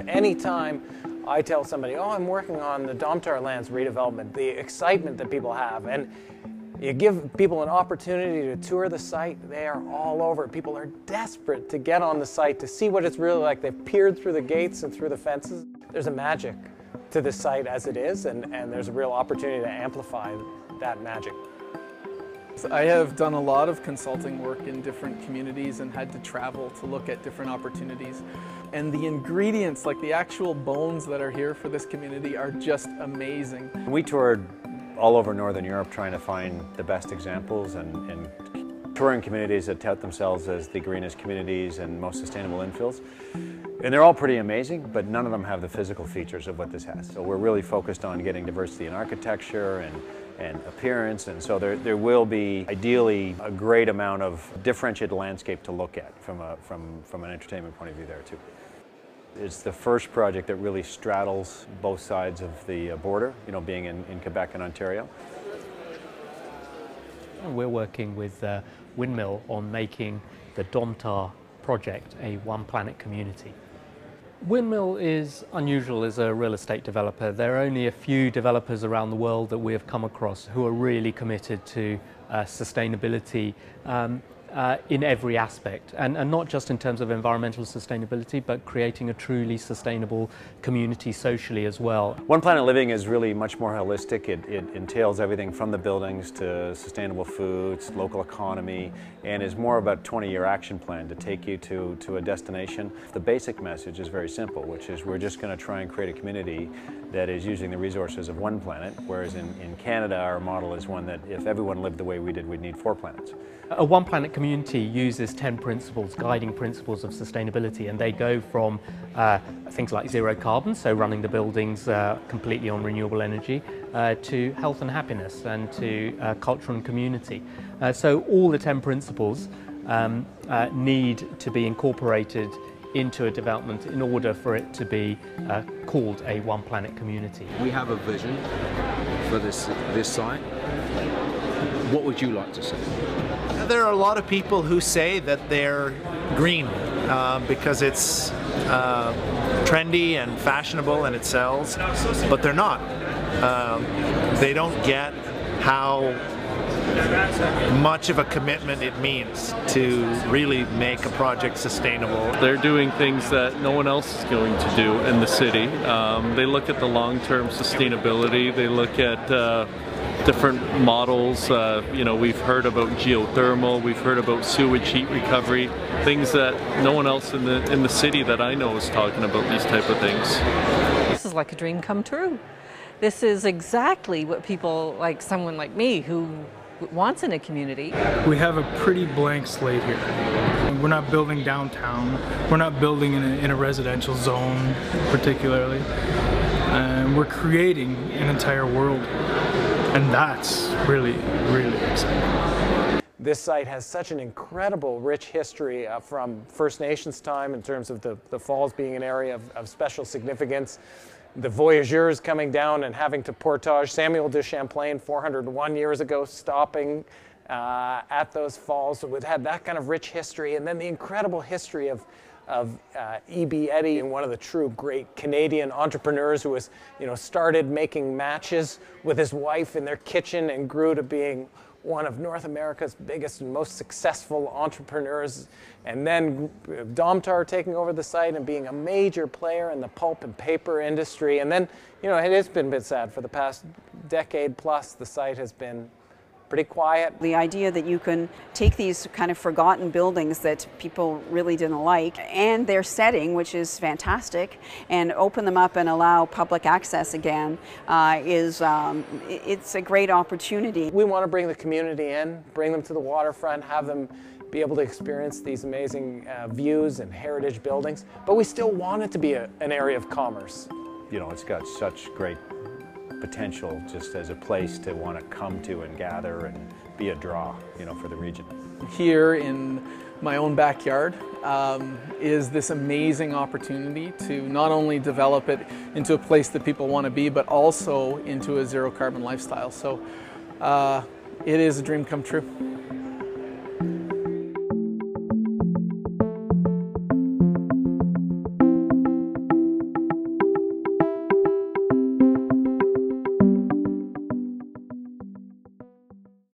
anytime I tell somebody, oh, I'm working on the Domtar lands redevelopment, the excitement that people have, and you give people an opportunity to tour the site, they are all over it. People are desperate to get on the site, to see what it's really like. They've peered through the gates and through the fences. There's a magic to the site as it is, and there's a real opportunity to amplify that magic. I have done a lot of consulting work in different communities and had to travel to look at different opportunities. And the ingredients, like the actual bones that are here for this community, are just amazing. We toured all over Northern Europe trying to find the best examples and touring communities that tout themselves as the greenest communities and most sustainable infills. And they're all pretty amazing, but none of them have the physical features of what this has. So we're really focused on getting diversity in architecture and appearance, and so there will be ideally a great amount of differentiated landscape to look at from an entertainment point of view there too. It's the first project that really straddles both sides of the border, you know, being in Quebec and Ontario. We're working with Windmill on making the Domtar project a One Planet community. Windmill is unusual as a real estate developer. There are only a few developers around the world that we have come across who are really committed to sustainability in every aspect, and not just in terms of environmental sustainability, but creating a truly sustainable community socially as well. One Planet Living is really much more holistic. It entails everything from the buildings to sustainable foods, local economy, and is more about a 20-year action plan to take you to a destination. The basic message is very simple, which is we're just going to try and create a community that is using the resources of one planet, whereas in Canada our model is one that if everyone lived the way we did, we'd need 4 planets. A One Planet community uses 10 principles, guiding principles of sustainability, and they go from things like zero carbon, so running the buildings completely on renewable energy, to health and happiness, and to culture and community. So all the 10 principles need to be incorporated into a development in order for it to be called a One Planet community. We have a vision for this site. What would you like to see? There are a lot of people who say that they're green because it's trendy and fashionable and it sells, but they're not. They don't get how much of a commitment it means to really make a project sustainable. They're doing things that no one else is going to do in the city. They look at the long-term sustainability. They look at different models. You know, we've heard about geothermal, we've heard about sewage heat recovery, things that no one else in the city that I know is talking about these type of things. This is like a dream come true. This is exactly what people like someone like me who wants in a community. We have a pretty blank slate here. We're not building downtown. We're not building in a residential zone particularly. We're creating an entire world. And that's really, really exciting. This site has such an incredible, rich history from First Nations time in terms of the falls being an area of special significance. The voyageurs coming down and having to portage. Samuel de Champlain 401 years ago stopping at those falls. So it had that kind of rich history. And then the incredible history of E.B. Eddy, one of the true great Canadian entrepreneurs who was, started making matches with his wife in their kitchen and grew to being one of North America's biggest and most successful entrepreneurs. And then Domtar taking over the site and being a major player in the pulp and paper industry. And then, it has been a bit sad for the past decade plus. The site has been pretty quiet. The idea that you can take these kind of forgotten buildings that people really didn't like and their setting, which is fantastic, and open them up and allow public access again it's a great opportunity. We want to bring the community in, bring them to the waterfront, have them be able to experience these amazing views and heritage buildings, but we still want it to be an area of commerce. It's got such great potential just as a place to want to come to and gather and be a draw, for the region. Here in my own backyard is this amazing opportunity to not only develop it into a place that people want to be, but also into a zero carbon lifestyle. So it is a dream come true.